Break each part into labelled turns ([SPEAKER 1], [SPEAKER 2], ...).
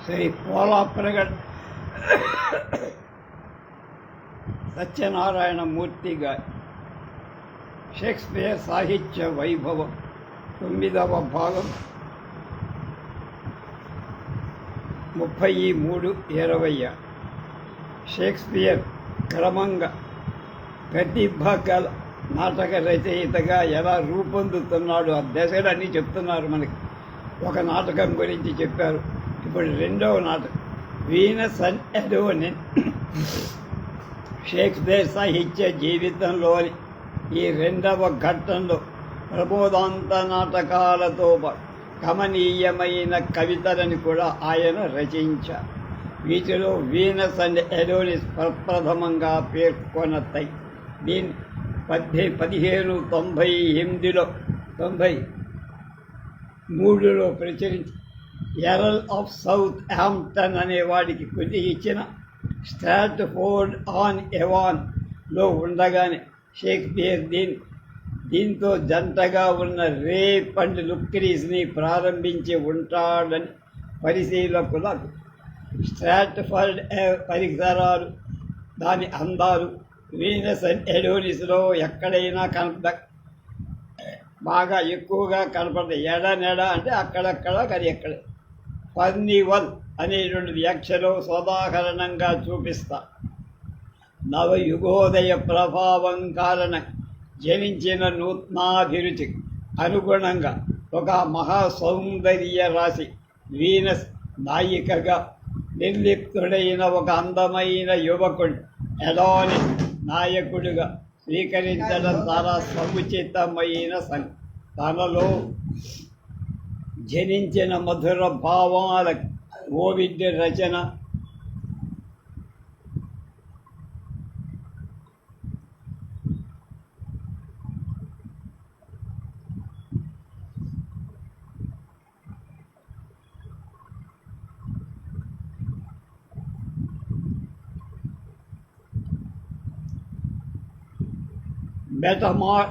[SPEAKER 1] శ్రీ పోలాప్రగడ్ సత్యనారాయణ మూర్తి గారి షేక్స్పియర్ సాహిత్య వైభవం 9వ భాగం 33-20. షేక్స్పియర్ క్రమంగా ప్రతిభ గల నాటక రచయితగా ఎలా రూపొందుతున్నాడు ఆ దశలన్నీ చెప్తున్నారు. మనకి ఒక నాటకం గురించి చెప్పారు. ఇప్పుడు రెండవ నాటకం వీనస్ అండ్ అడోనిస్. షేక్స్పియర్ సాహిత్య జీవితంలోని ఈ రెండవ ఘట్టంలో ప్రబోధాంత నాటకాలతో పాటు గమనీయమైన కవితలను కూడా ఆయన రచించారు. వీటిలో వీనస్ అండ్ అడోనిస్ ప్రప్రథమంగా పేర్కొనతాయి. దీన్ని 1798లో ప్రచురించి ఎరల్ ఆఫ్ సౌత్ హాంప్టన్ అనేవాడికి కృతి ఇచ్చిన స్ట్రాట్ఫోర్డ్ ఆన్ ఎవాన్లో ఉండగానే షేక్స్పియర్ దీంతో జంటగా ఉన్న రేప్ అండ్ లుక్రీస్ని ప్రారంభించి ఉంటాడని పరిశీలకులకు స్ట్రాట్ఫోర్డ్ పరిసరాలు, దాని అందాలు వీనస్ అండ్ అడోనిస్లో ఎక్కడైనా బాగా ఎక్కువగా కనపడతాయి. ఎడనెడ అంటే అక్కడక్కడ కానీ ఎక్కడ. ఫర్నివల్ అనేటువంటి వ్యాఖ్యలో సోదాహరణంగా చూపిస్తా. నవయుగోదయ ప్రభావం కారణం జనించిన నూతనాభిరుచి అనుగుణంగా ఒక మహాసౌందర్య రాశి వీనస్ నాయికగా, నిర్లిప్తుడైన ఒక అందమైన యువకుడు అడోనిస్ నాయకుడిగా స్వీకరించడం చాలా సముచితమైన తనలో జనించిన మధుర భావాల ఓవిడ్ రచన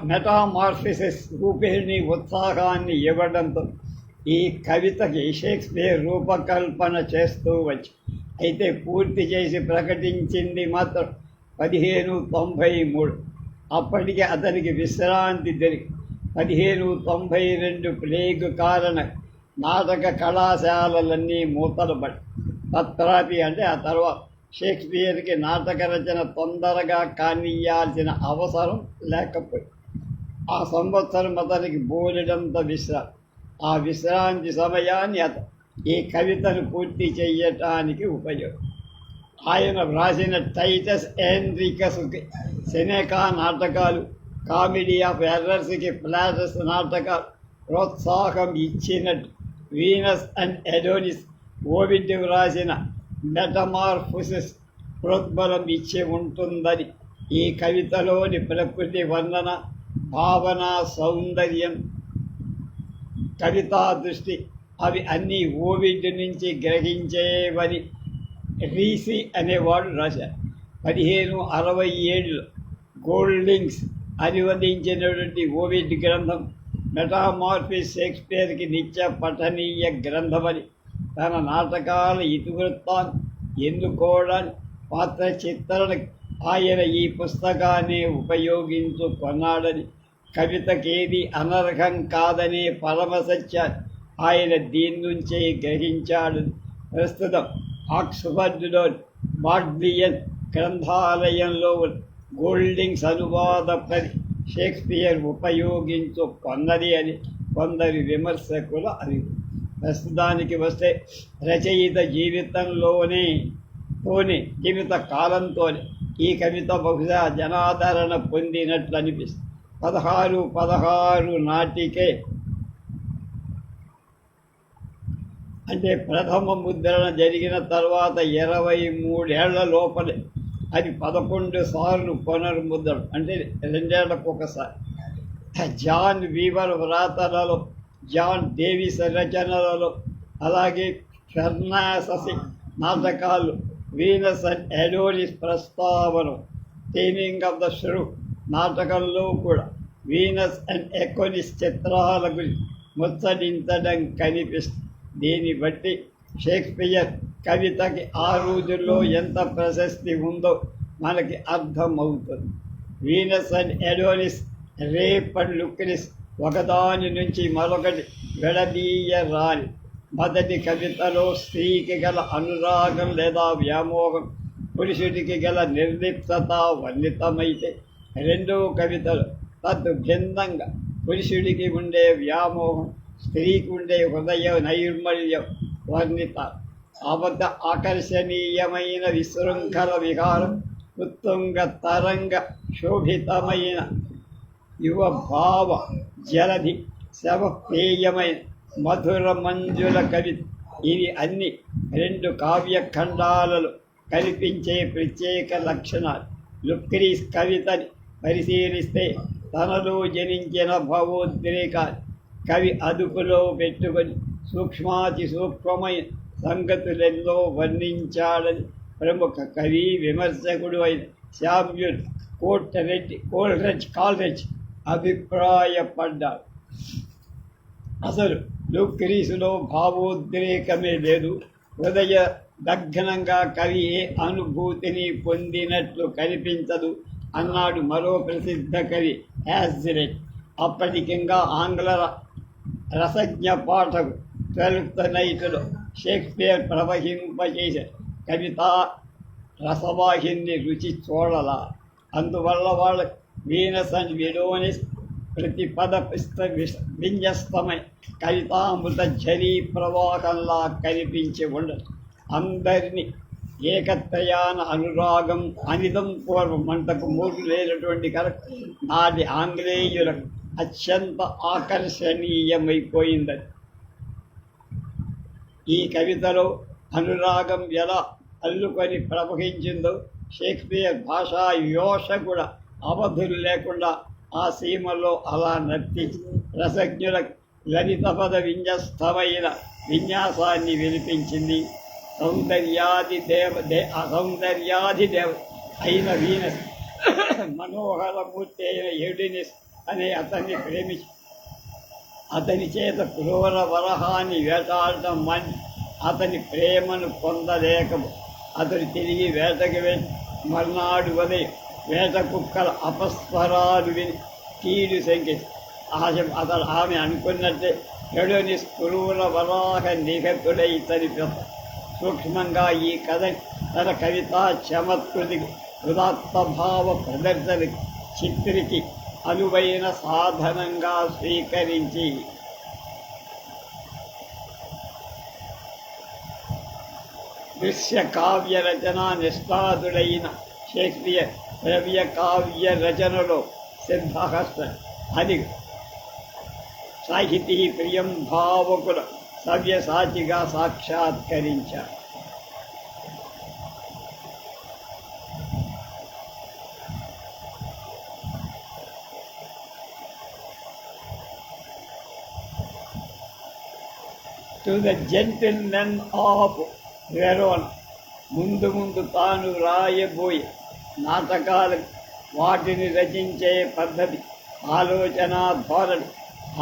[SPEAKER 1] మెటామార్ఫిసిస్ రూపేణి ఉత్సాహాన్ని ఇవ్వడంతో ఈ కవితకి షేక్స్పియర్ రూపకల్పన చేస్తూ వచ్చి అయితే పూర్తి చేసి ప్రకటించింది మాత్రం 1593. అప్పటికి అతనికి విశ్రాంతి దొరికి 1592 ప్లేగ్ కారణ నాటక కళాశాలలన్నీ మూతలుపడి తత్రాపి అంటే ఆ తర్వాత షేక్స్పియర్కి నాటక రచన తొందరగా కానియ్యాల్సిన అవసరం లేకపోయింది. ఆ సంవత్సరం అతనికి బోలెడంత ఆ విశ్రాంతి సమయాన్ని ఈ కవితను పూర్తి చేయటానికి ఉపయోగం. ఆయన వ్రాసిన టైటస్ ఎండ్రికస్కి సెనెకా నాటకాలు, కామెడీ ఆఫ్ ఎర్రర్స్కి ప్లాటస్ నాటకాలు ప్రోత్సాహం ఇచ్చినట్టు వీనస్ అండ్ అడోనిస్ ఓవిడ్ వ్రాసిన మెటమార్ఫోసిస్ ప్రోద్బలం ఇచ్చి ఉంటుందని ఈ కవితలోని ప్రకృతి వర్ణన, భావన, సౌందర్యం, కవితా దృష్టి అవి అన్నీ ఓవిడ్ నుంచి గ్రహించేవని రీసి అనేవాడు రాశారు. 1567లో గోల్డింగ్స్ అనువదించినటువంటి ఓవిడ్ గ్రంథం మెటామార్ఫిస్ షేక్స్పియర్కి నిత్య పఠనీయ గ్రంథమని, తన నాటకాల ఇతివృత్తాన్ని ఎన్నుకోవడానికి, పాత్ర చిత్రణకు ఆయన ఈ పుస్తకాన్ని ఉపయోగించుకున్నాడని, కవితకేది అనర్హం కాదనే పరమసత్యాన్ని ఆయన దీని నుంచే గ్రహించాడని ప్రస్తుతం ఆక్స్ఫర్డ్లోని బాడ్లియన్ గ్రంథాలయంలో గోల్డింగ్స్ అనువాద షేక్స్పియర్ ఉపయోగించుకున్నది అని కొందరు విమర్శకుల అభిప్రాయం. ప్రస్తుతానికి వస్తే రచయిత జీవిత కాలంతోనే ఈ కవిత బహుశా జనాదరణ పొందినట్లు అనిపిస్తుంది. 16 నాటికే అంటే ప్రథమ ముద్రణ జరిగిన తర్వాత 23 ఏళ్ల లోపలే అది 11 సార్లు పునర్ముద్రణ, అంటే 2 ఏళ్లకు ఒకసారి. జాన్ వీవర్ వ్రాతలలో, జాన్ డేవిస్ రచనలలో, అలాగే ఫెర్నాససి నాటకాలు వీనస్ అండ్ అడోనిస్ ప్రస్తావన, టేమింగ్ ఆఫ్ ద ష్రూ నాటకంలో కూడా వీనస్ అండ్ అడోనిస్ చిత్రాల గురించి ముచ్చటించడం కనిపిస్తుంది. దీన్ని బట్టి షేక్స్పియర్ కవితకి ఆ రోజుల్లో ఎంత ప్రశస్తి ఉందో మనకి అర్థమవుతుంది. వీనస్ అండ్ ఎడోనిస్, రేప్ అండ్ లుక్రిస్ ఒకదాని నుంచి మరొకటి విడదీయరాని. మొదటి కవితలో స్త్రీకి గల అనురాగం లేదా వ్యామోహం, పురుషుడికి గల నిర్లిప్తత వర్ణితమైతే, రెండవ కవితలో తద్భిన్నంగా పురుషుడికి ఉండే వ్యామోహం, స్త్రీకి ఉండే హృదయ నైర్మల్యం వర్ణితారు. అబద్ధ ఆకర్షణీయమైన విశృంఖల విహారం, ఉత్తుంగ తరంగ శోభితమైన యువ భావ జలధి, శవపేయమైన మధుర మంజుల కవిత, ఇవి అన్ని రెండు కావ్యఖండాలలో కల్పించే ప్రత్యేక లక్షణాలు. లుక్రీస్ కవితని పరిశీలిస్తే తనలో జనించిన భావోద్రేకాలు కవి అదుపులో పెట్టుకొని సూక్ష్మాతి సూక్ష్మమైన సంగతులెన్నో వర్ణించాడని ప్రముఖ కవి విమర్శకుడు అయిన శామ్యూల్ కాల్రెడ్జ్ అభిప్రాయపడ్డాడు. అసలు లుక్రీసులో భావోద్రేకమే లేదు, హృదయ దగ్ధనంగా కవి ఏ అనుభూతిని పొందినట్లు కనిపించదు అన్నాడు మరో ప్రసిద్ధ కవి హ్యాజ్రెట్. అప్పటికింగా ఆంగ్ల రసజ్ఞ పాఠకు 12th నైట్లో షేక్స్పియర్ ప్రవహింపచేసే కవితా రసవాహిని రుచి చూడలా. అందువల్ల వాళ్ళ వీనస్ అండ్ ఎడోనిస్ ప్రతి పద విన్యస్తమై కవితామృత ఝరీ ప్రవాహంలా కనిపించి ఉండదు. అందరినీ ఏకత్రయాన అనురాగం అనిదం పూర్వం అంతకు మూడు లేనటువంటి నాటి ఆంగ్లేయులకు అత్యంత ఆకర్షణీయమైపోయిందని. ఈ కవితలో అనురాగం ఎలా అల్లుకొని ప్రవహించిందో షేక్స్పియర్ భాషా యోష కూడా అవధులు లేకుండా ఆ సీమలో అలా నర్తించి రసజ్ఞుల లలిత పద విన్యస్తమైన విన్యాసాన్ని వినిపించింది. సౌందర్యాది దేవ అయిన వీనస్ మనోహరమూర్తి అయిన ఎడినిస్ అనే అతన్ని ప్రేమించి అతని చేత క్రూర వరహాన్ని వేటాడటం మని అతని ప్రేమను పొందలేకము అతడు తిరిగి వేటకి వెళ్ళి మర్నాడు ఉదయం వేట కుక్కల అపస్వరాలు విని కీడు శంకించి అతడు ఆమె అనుకున్నట్టే ఎడోనిస్ క్రూర వరాహ నిఘతుడై చనిపోతాడు. సూక్ష్మంగా ఈ కథ తన కవితా చమత్కృతికి ఉదాత్తభావ ప్రదర్శనకి చిత్రికి అనువైన సాధనంగా స్వీకరించి దృశ్య కావ్య రచన నిష్ఠాతుడైన షేక్స్పియర్ శ్రవ్య కావ్య రచనలో సిద్ధహస్త అది సాహితీ ప్రియం భావకుల సవ్యసాచిగా సాక్షాత్కరించారు. Two the gentlemen of Verona, ముందు ముందు తాను రాయబోయే నాటకాలు, వాటిని రచించే పద్ధతి, ఆలోచన ధోరణి,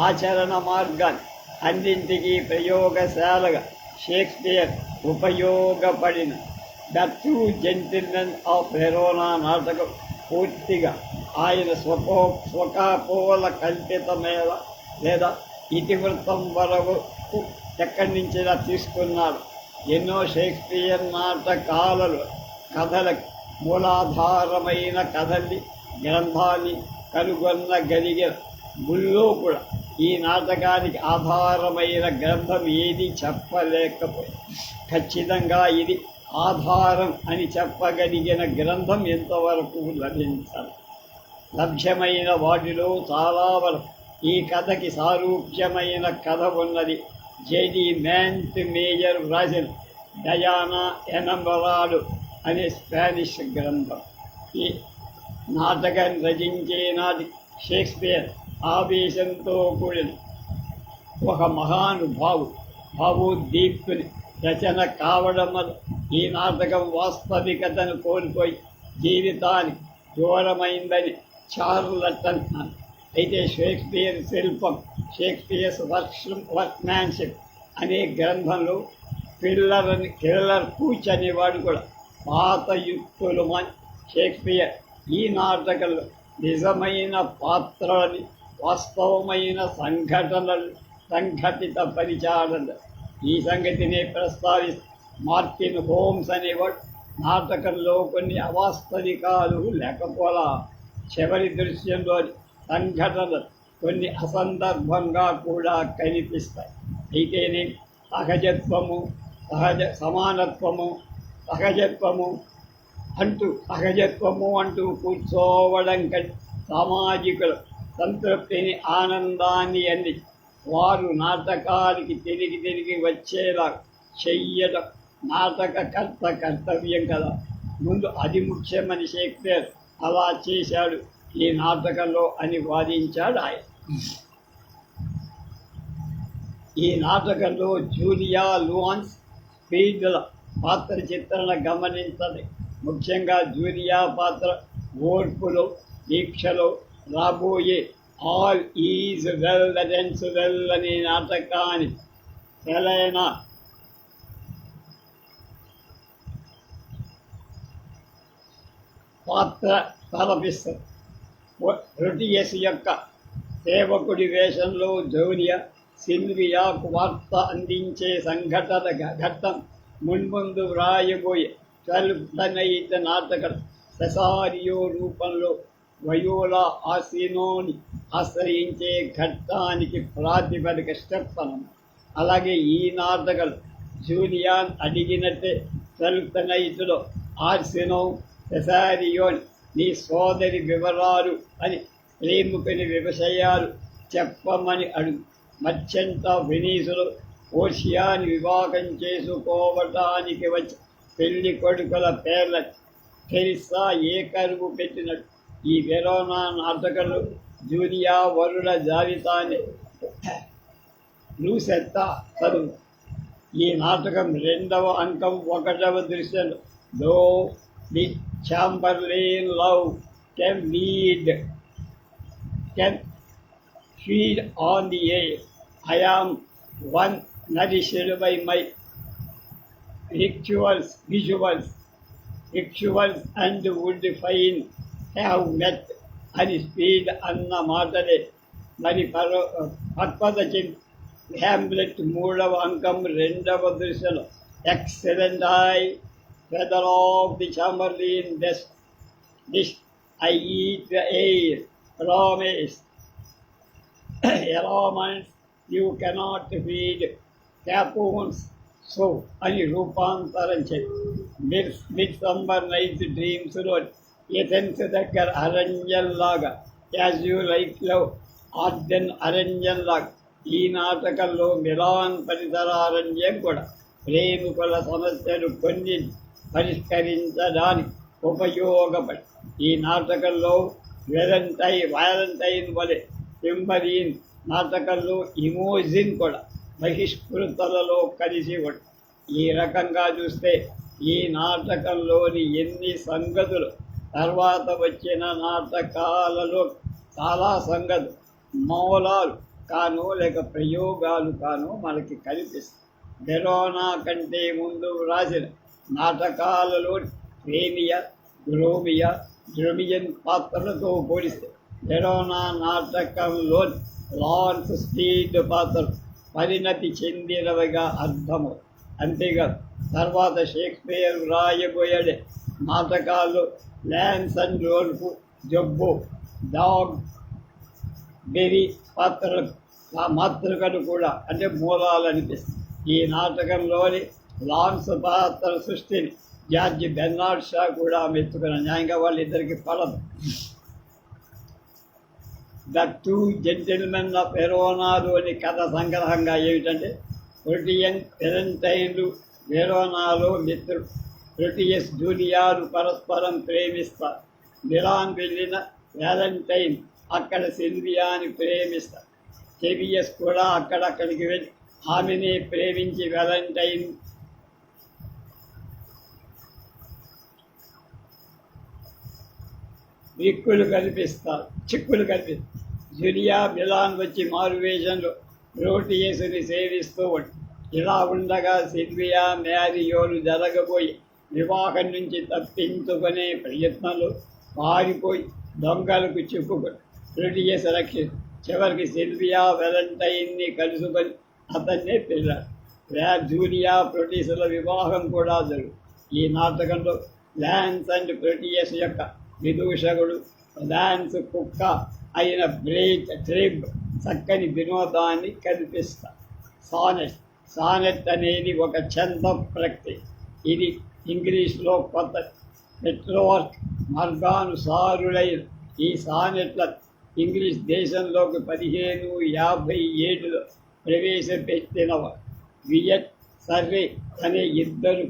[SPEAKER 1] ఆచరణ మార్గాన్ని అన్నింటికీ ప్రయోగశాలగా షేక్స్పియర్ ఉపయోగపడిన the true gentlemen of Verona నాటకం పూర్తిగా ఆయన స్వకపోల కల్పితమేల లేదా ఇతివృత్తం వరకు ఎక్కడి నుంచిలా తీసుకున్నాడు. ఎన్నో షేక్స్పియర్ నాటకాలలో కథలకు మూలాధారమైన కథల్ని గ్రంథాన్ని కనుగొనగలిగిన గుళ్ళో కూడా ఈ నాటకానికి ఆధారమైన గ్రంథం ఏది చెప్పలేకపోయింది. ఖచ్చితంగా ఇది ఆధారం అని చెప్పగలిగిన గ్రంథం ఎంతవరకు లభ్యమైన వాటిలో చాలా వరకు ఈ కథకి సారూప్యమైన కథ ఉన్నది. జేడి మ్యాంట్ మేజర్ వ్రాసిన డయానా ఎనమరాడు అనే స్పానిష్ గ్రంథం. ఈ నాటకాన్ని రచించే నాటి షేక్స్పియర్ ఆవేశంతో కూడిన ఒక భావోద్దీప్తుని రచన కావడం వల్ల ఈ నాటకం వాస్తవికతను కోల్పోయి జీవితానికి దూరమైందని చార్లటన్. అయితే షేక్స్పియర్ శిల్పం, షేక్స్పియర్స్ వర్క్మ్యాన్షిప్ అనే గ్రంథంలో కిల్లర్ కూచ్ అనేవాడు కూడా. పాత యుక్తులు షేక్స్పియర్ ఈ నాటకంలో నిజమైన పాత్రలని, వాస్తవమైన సంఘటనలు సంఘటిత పరిచారణ ఈ సంగతినే ప్రస్తావిస్తూ మార్టిన్ హోమ్స్ అనేవాడు నాటకంలో కొన్ని అవాస్తవికాలు లేకపోలా చివరి దృశ్యంలోని సంఘటనలు కొన్ని అసందర్భంగా కూడా కనిపిస్తాయి. అయితేనే సహజత్వము సహజత్వము అంటూ కూర్చోవడం కంటే సామాజికుల సంతృప్తిని, ఆనందాన్ని అంది వారు నాటకానికి తిరిగి వచ్చేలా చెయ్యడం నాటకకర్త కర్తవ్యం కదా. ముందు అది ముఖ్యమని షేక్స్పియర్ అలా చేశాడు ఈ నాటకంలో అని వాదించాడు ఆయన. ఈ నాటకంలో జూలియా లూయిస్ స్పీడ్ల పాత్ర చిత్రణ గమనించండి. ముఖ్యంగా జూలియా పాత్ర ఓర్పులో, దీక్షలో రాబోయే all is well that ends well అనే నాటకాన్ని సరైన పాత్ర తలపిస్తుంది. బ్రిటియస్ యొక్క సేవకుడి వేషంలో జూలియా సిల్వియాకు వార్త అందించే సంఘటన ఘట్టం మున్ముందు వ్రాయబోయే 12th నైట్ నాటకం సెసారియో రూపంలో వయోలా ఆసినోని ఆశ్రయించే ఘట్టానికి ప్రాతిపదిక స్టెప్పనం. అలాగే ఈ నాటకం జూలియాన్ అడిగినట్టే 12th నైట్లో ఆర్సినో సెసారియోని నీ సోదరి వివరాలు అని ప్రేమికుని విషయాలు చెప్పమని అడుగు. మర్చెంట్ ఆఫ్ వెనీసులో ఓషియాని వివాహం చేసుకోవటానికి వచ్చి పెళ్లి కొడుకుల పేర్ల తెరిసా ఏ కరువు పెట్టినట్టు ఈ వెరోనా నాటకంలో జూలియా వరుల జాబితాని లూసెత్తా చదువు. ఈ నాటకం 2వ అంకం 1వ దృశ్యంలో though the chameleon love can feed on the air. I am one nourished by my visuals and would find have met అని స్పీడ్ అన్న మాటలే మరి పర్వత హ్యామ్లెట్ 3వ అంకం 2వ దృశ్యంలో excellent I faith of the chameleon dish I eat the air promise elements you cannot feed capons so అని రూపాంతరం చేసి మిడ్సమ్మర్ నైట్ డ్రీమ్స్లో ఎథెన్స్ దగ్గర అరణ్యంలాగా యాజ్ యూ లైక్ లవ్ ఆర్డెన్ అరణ్యంలాగా ఈ నాటకంలో మిలాన్ పరిసర అరణ్యం కూడా ప్రేమికుల సమస్యలు కొన్ని పరిష్కరించడానికి ఉపయోగపడి ఈ నాటకంలో వ్యాలంటైన్ వలె సింబరీన్ నాటకంలో ఇమోజిన్ కూడా బహిష్కృతలలో కలిసి ఉంటుంది. ఈ రకంగా చూస్తే ఈ నాటకంలోని ఎన్ని సంగతులు తర్వాత వచ్చిన నాటకాలలో చాలా సంగతులు మూలాలు కాను లేక ప్రయోగాలు కాను మనకి కనిపిస్తాయి. వెరోనా కంటే ముందు రాసిన నాటకాలలో ప్రేమియా, గ్రోమియా, డ్రమియన్ పాత్రలతో పోలిస్తే వెరోనా నాటకంలో లాన్స్ స్పీడ్ పాత్రలు పరిణతి చెందినవిగా అర్థము. అంతేకాదు తర్వాత షేక్స్పియర్ రాయబోయాడే నాటకాల్లో ల్యాన్స్ అండ్ రోల్ఫ్, జబ్బు, డాగ్ బెరీ మాతృకలు కూడా అంటే మూలాలు అనిపిస్తుంది. ఈ నాటకంలోని లాన్స్ పాత్ర సృష్టిని జార్జ్ బెర్నార్డ్ షా కూడా మెచ్చుకున్న న్యాయంగా వాళ్ళిద్దరికి పడదు. ద టూ జెంటిల్మెన్ ఆఫ్ వెరోనాలోని కథ సంగ్రహంగా ఏమిటంటే ప్రోటియన్ వెలంటైన్లు వెరోనాలో మిత్రుడు. ప్రోటియస్ జూలియాలు పరస్పరం ప్రేమిస్తారు. మిలాన్ వెళ్ళిన వ్యాలంటైన్ అక్కడ సిల్వియాని ప్రేమిస్తారు. టెబియస్ కూడా అక్కడికి వెళ్ళి ఆమెనే ప్రేమించి వ్యాలంటైన్ చిక్కులు కల్పిస్తారు. జూలియా మిలాన్ వచ్చి మారువేషంలో ప్రోటియస్ని సేవిస్తూ ఉంటుంది. ఇలా ఉండగా సిల్వియా మ్యారియోలు జరగబోయి వివాహం నుంచి తప్పించుకునే ప్రయత్నంలో పారిపోయి దొంగలకు చిక్కుకొని ప్రోటియస్ రక్షించి చివరికి సిల్వియా వెలంటైన్ని కలుసుకొని అతన్నే పెళ్ళాడు. జూలియా ప్రోటీసుల వివాహం కూడా జరుగు. ఈ నాటకంలో లాన్స్ అండ్ ప్రోటియస్ యొక్క విదూషకుడు లాన్స్ కుక్క అయిన బ్రేట్ ట్రిబ్ చక్కని వినోదాన్ని కనిపిస్తారు. సానెట్ అనేది ఒక ఛంద ప్రక్రియ. ఇది ఇంగ్లీష్లో కొత్త పెట్రోవర్క్ మార్గానుసారులైన ఈ సానెట్ల ఇంగ్లీష్ దేశంలోకి 1557లో ప్రవేశపెట్టినవారు వియట్ సర్రే అనే ఇద్దరు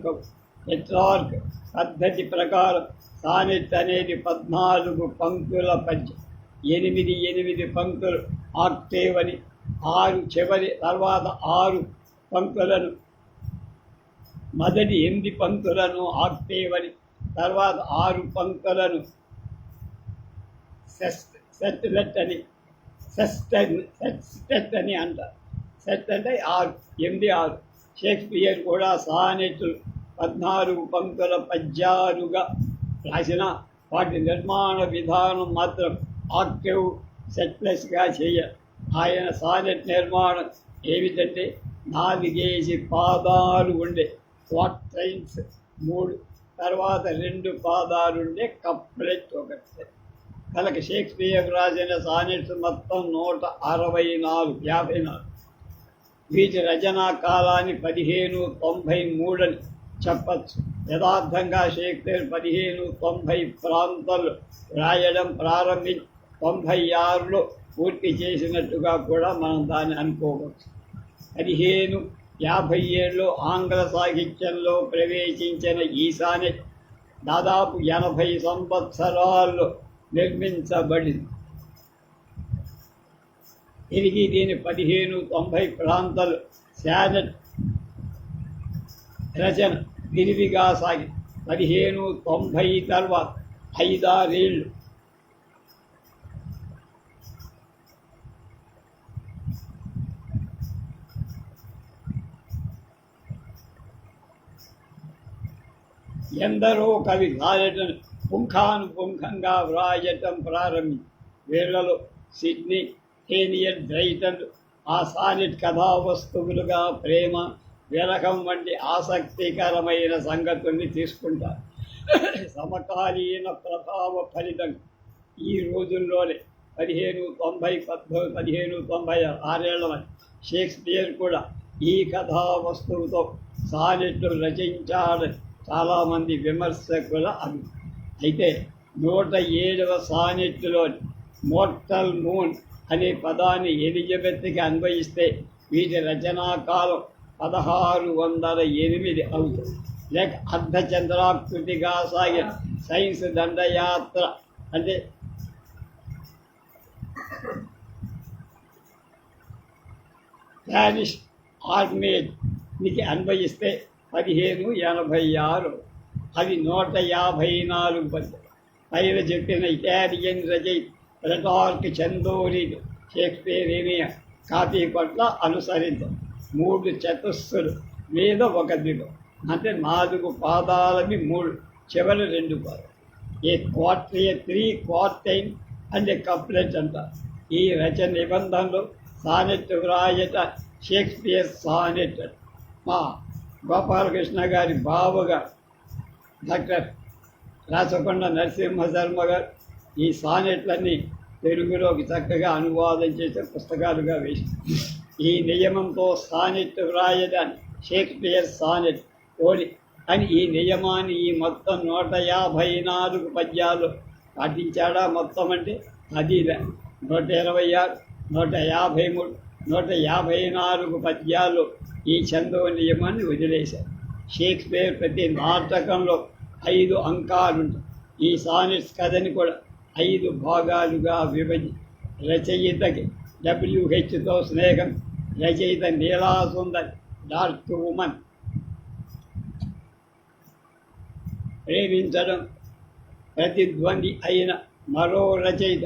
[SPEAKER 1] పెట్రార్క్ పద్ధతి ప్రకారం సానెట్ అనేది 14 పంక్తుల పద్యం. 8 పంక్తులు ఆక్టేవ్ అని, 6 చివరి తర్వాత 6 పంక్తులను మొదటి 8 పంక్తులను ఆక్టేవ్ అని, తర్వాత 6 పంక్తులను సెస్టెట్ అని అంటారు. సెట్ అంటే 6. షేక్స్పియర్ కూడా సానెట్లు 14 పంక్తుల పద్యాలుగా రాసిన వాటి నిర్మాణ విధానం మాత్రం ఆక్టివ్ సెట్లెస్గా చేయాలి. ఆయన సానెట్ నిర్మాణం ఏమిటంటే 4 పాదాలు ఉండే క్వార్టైన్స్ 3, తర్వాత 2 పాదాలు ఉండే కప్లెట్ 1. కనుక షేక్స్పియర్ రాసిన సానెట్స్ మొత్తం 164. వీటి రచనా కాలాన్ని 1593 అని చెప్పచ్చు. యథార్థంగా షేక్స్పియర్ 1590 ప్రాంతాల్లో రాయడం ప్రారంభించి 96లో పూర్తి చేసినట్టుగా కూడా మనం దాన్ని అనుకోవచ్చు. 1557లో ఆంగ్ల సాహిత్యంలో ప్రవేశించిన ఈ సానెట్ దాదాపు 80 సంవత్సరాల్లో నిర్మించబడింది. తిరిగి దీని 1590 ప్రాంతాలు సానెట్ రచన విరివిగా సాగి 1590 తర్వాత 5-6 ఏళ్ళు ఎందరో కవి సానెట్ను పుంఖానుపుంఖంగా వ్రాయటం ప్రారంభించి వీళ్లలో సిడ్నీ హేనియర్ డ్రైటన్ ఆ సానెట్ కథావస్తువులుగా ప్రేమ, విరహం వంటి ఆసక్తికరమైన సంగతుల్ని తీసుకుంటారు. సమకాలీన ప్రభావ ఫలితంగా ఈ రోజుల్లోనే 1596 షేక్స్పియర్ కూడా ఈ కథావస్తువుతో సానెట్లు రచించాడని చాలామంది విమర్శకుల అభిప్రాయం. అయితే 107వ సానెట్లోని మోర్టల్ మూన్ అనే పదాన్ని ఎలిజబెత్కి అన్వయిస్తే వీటి రచనా కాలం 1608 అవుతుంది. లేక అర్ధచంద్రాకృతిగా సాగిన సైన్స్ దండయాత్ర అంటే స్పానిష్ ఆర్మేకి అన్వయిస్తే 1586. అవి 154 పద్యాలు. పైన చెప్పిన ఇటాలియన్ రచయిత ప్లటార్క్ చందోరి షేక్స్పియర్ ఏమీ కాపీ పట్ల అనుసరించారు. 3 చతుస్సులు మీద 1 దిగు అంటే 4 పాదాలవి 3, చివరి 2 పాదాలు. ఏ 3 క్వార్టైన్ అంటే కప్లెట్ అంటారు. ఈ రచన నిబంధనలో సానెట్ వ్రాయట షేక్స్పియర్ సానెట్. మా గోపాలకృష్ణ గారి బావగారు డాక్టర్ రాచకొండ నరసింహశర్మ గారు ఈ సానెట్లన్నీ తెలుగులోకి చక్కగా అనువాదం చేసే పుస్తకాలుగా వేసి ఈ నియమంతో సానెట్ వ్రాయడాన్ని షేక్స్పియర్ సానెట్ ఓడి అని ఈ నియమాన్ని ఈ మొత్తం 154 పద్యాలు పాటించాడా. మొత్తం అంటే 126, 123, 154 పద్యాలు ఈ ఛందో నియమాన్ని వదిలేశారు. షేక్స్పియర్ ప్రతి నాటకంలో 5 అంకాలుంటాయి. ఈ సానెట్స్ కథని కూడా 5 భాగాలుగా విభజించి రచయితకి WHతో స్నేహం, రచయిత నీలాసుందరి డార్క్ ఉమన్ ప్రేమించడం, ప్రతిద్వంది అయిన మరో రచయిత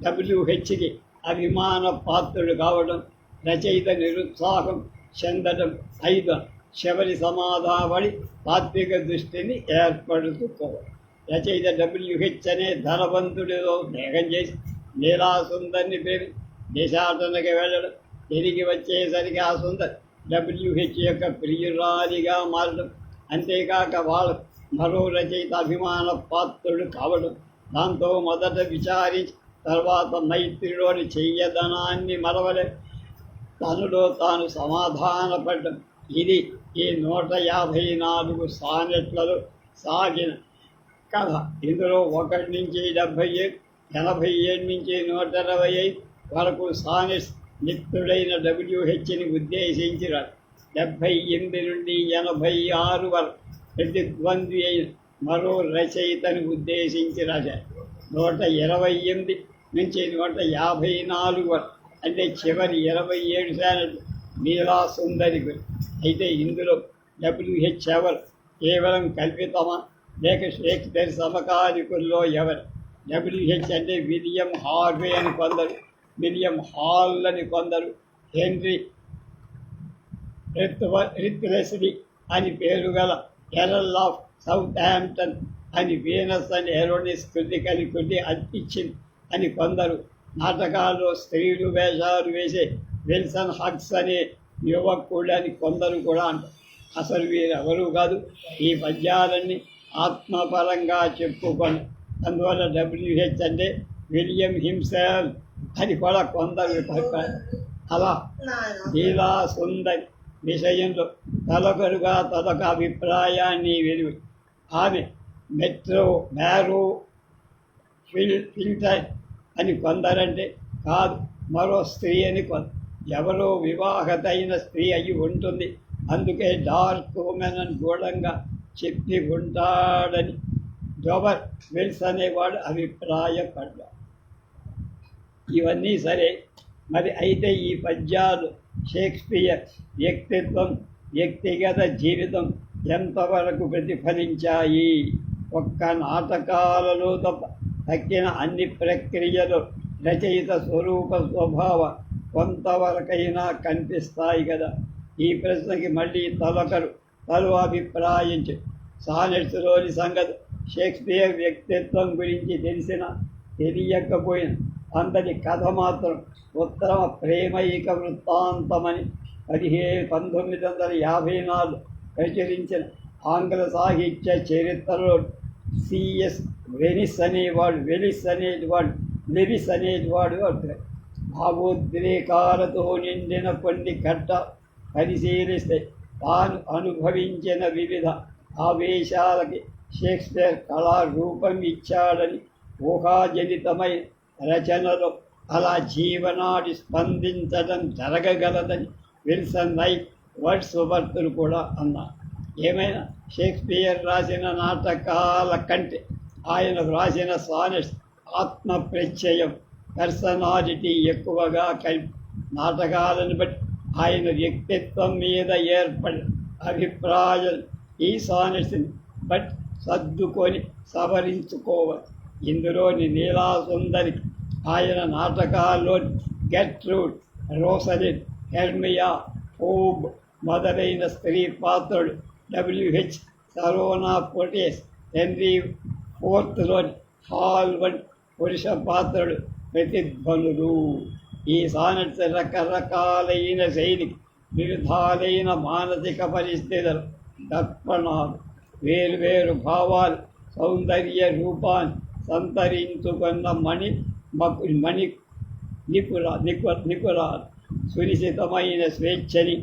[SPEAKER 1] WHకి అభిమాన పాత్రుడు కావడం, రచయిత నిరుత్సాహం, చెందడం. 5 శబరి సమాధావళి తాత్విక దృష్టిని ఏర్పడుతుకోవాలి. రచయిత WH అనే ధనవంతుడితో స్నేహం చేసి నీలాసుందరిని ప్రేమి దేశాటనకి వెళ్ళడం, తిరిగి వచ్చేసరికి ఆ సుందరి WH యొక్క ప్రియురాలిగా మారడం, అంతేకాక వాళ్ళ మరో రచయిత అభిమాన పాత్రుడు కావడం. దాంతో మొదట విచారించి తర్వాత మైత్రిలోని చెయ్యదనాన్ని మరవలే తనలో తాను సమాధానపడ్డం. ఇది ఈ 154 సానెట్లలో సాగిన కథ. ఇందులో 1 నుంచి 77, 87 నుంచి 125 వరకు సానెట్స్ నిత్యుడైన WHని ఉద్దేశించి 78 నుండి 86 వరకు ప్రతిద్వంద్వి అయిన మరో రచయితని ఉద్దేశించి రాశారు. 128 నుంచి 154 వరకు అంటే చివరి 27 సానెట్లు నీలాసుందరి గురి. అయితే ఇందులో WH ఎవరు? కేవలం కల్పితమా లేక షేక్స్పియర్ సమకాలికుల్లో ఎవరు? WH అంటే విలియం హార్వే అని కొందరు, విలియం హాల్ అని కొందరు, హెన్రీ రిత్లెస్లీ అని పేరు గల ఎర్ల్ ఆఫ్ సౌత్ హాంప్టన్ అని వీనస్ అని ఎరోనిస్ కృతికని కొద్ది అర్పించింది అని కొందరు, నాటకాల్లో స్త్రీలు వేషాలు వేసే విల్సన్ హగ్స్ అనే యువకుడు అని కొందరు కూడా అంటారు. అసలు వీరెవరూ కాదు, ఈ పద్యాలన్నీ ఆత్మపరంగా చెప్పుకొని. అందువల్ల WH అంటే విలియం హిమ్సెల్ఫ్ అని కూడా కొందరు అభిప్రాయం. అలా లీలా సుందరి విషయంలో తలొకరుగా తదొక అభిప్రాయాన్ని వెలుగు. ఆమె మ్యారో ఫిల్టర్ అని కొందరంటే కాదు, మరో స్త్రీ అని కొందరు. ఎవరో వివాహతైన స్త్రీ అయి ఉంటుంది, అందుకే డార్క్ ఉమెన్ అని గూఢంగా చెప్పి ఉంటాడని జోబర్ విల్స్ అనేవాడు అభిప్రాయపడ్డాడు. ఇవన్నీ సరే, మరి అయితే ఈ పద్యాలు షేక్స్పియర్ వ్యక్తిత్వం, వ్యక్తిగత జీవితం ఎంతవరకు ప్రతిఫలించాయి? ఒక్క నాటకాలలో తప్ప తక్కిన అన్ని ప్రక్రియలు రచయిత స్వరూప స్వభావ కొంతవరకైనా కనిపిస్తాయి కదా. ఈ ప్రశ్నకి మళ్ళీ తలు అభిప్రాయించి సానెట్స్లోని సంగతి షేక్స్పియర్ వ్యక్తిత్వం గురించి తెలియకపోయిన అంతటి కథ మాత్రం ఉత్తమ ప్రేమైక వృత్తాంతమని 1954 ప్రచురించిన ఆంగ్ల సాహిత్య చరిత్రలో C.S. లెవిస్ అనేటివాడు భావోద్రేకాలతో నిండిన కొన్ని ఘట్ట పరిశీలిస్తే తాను అనుభవించిన వివిధ ఆవేశాలకి షేక్స్పియర్ కళారూపం ఇచ్చాడని ఊహాజనితమై రచనలో అలా జీవనాడి స్పందించడం జరగగలదని విల్సన్ రైట్ వర్డ్స్వర్త్లు కూడా అన్నారు. ఏమైనా షేక్స్పియర్ రాసిన నాటకాల కంటే ఆయన వ్రాసిన సానెట్స్ ఆత్మ ప్రత్యయం, పర్సనాలిటీ ఎక్కువగా కలిపి నాటకాలను బట్టి ఆయన వ్యక్తిత్వం మీద ఏర్పడిన అభిప్రాయం ఈ సానెట్స్ని బట్టి సర్దుకొని సవరించుకోవాలి. ఇందులోని నీలాసుందరికి ఆయన నాటకాల్లోని గెట్రూడ్, రోసలిన్, హెర్మియా, ఫోబ్ మొదలైన స్త్రీ పాత్రలు, WH Sarona పొటేస్, henry IV hall వంటి పురుష పాత్రలు ప్రతిధ్వనులు. ఈ సానెట్స్ రకరకాలైన శైలికి, వివిధాలైన మానసిక పరిస్థితులు, దర్పణాలు, వేరువేరు భావాలు, సౌందర్య రూపాన్ని సంతరించుకున్న మణి నిపురాలు, సునిశ్చితమైన స్వేచ్ఛని,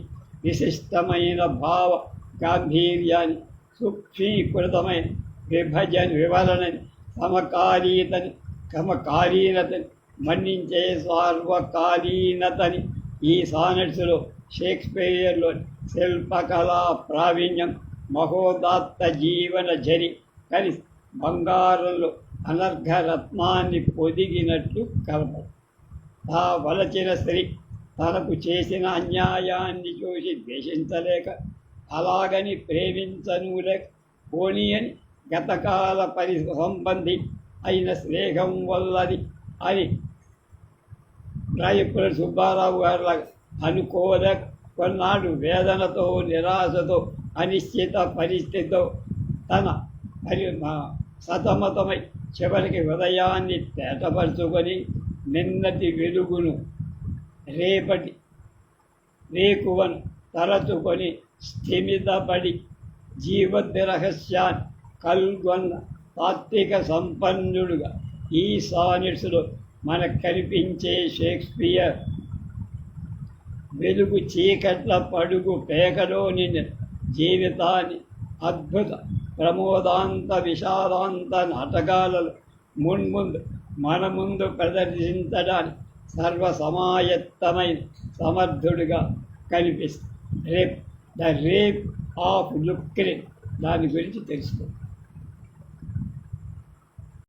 [SPEAKER 1] విశిష్టమైన భావ గాంభీర్యాన్ని, సూక్ష్మీకృతమైన వివరణని, సమకాలీనతని మన్నించే సార్వకాలీనతని ఈ సానెట్స్లో షేక్స్పియర్లో శిల్పకళా ప్రావీణ్యం, మహోదాత్త జీవన జరి కలిసి బంగారంలో అనర్ఘరత్నాన్ని పొదిగినట్లు కలపడు. ఆ వలచిన స్త్రీ తనకు చేసిన అన్యాయాన్ని చూసి ద్వేషించలేక, అలాగని ప్రేమించనులేక, పోనీ అని గతకాల సంబంధి అయిన స్నేహం వల్లది అని రాయపుర సుబ్బారావు గారిలాగా అనుకోలేక కొన్నాళ్ళు వేదనతో నిరాశతో అనిశ్చిత పరిస్థితితో తన సతమతమై చివరికి ఉదయాన్ని తేటపరుచుకొని నిన్నటి వెలుగును రేపటి వేకువను తలచుకొని స్థిమితపడి జీవతి రహస్యాన్ని కల్గొన్న తాత్విక సంపన్నుడుగా ఈ సానిట్స్లో మనకు కనిపించే షేక్స్పియర్ వెలుగు చీకట్ల పడుగు పేకలోని జీవితాన్ని అద్భుత ప్రమోదాంత విషాదాంత నాటకాలలో మున్ముందు మన ముందు ప్రదర్శించడానికి సర్వసమాయత్తమైన సమర్థుడిగా కనిపిస్తుంది. ద రేప్ ఆఫ్ లుక్రిన్ దాని గురించి తెలుసుకో.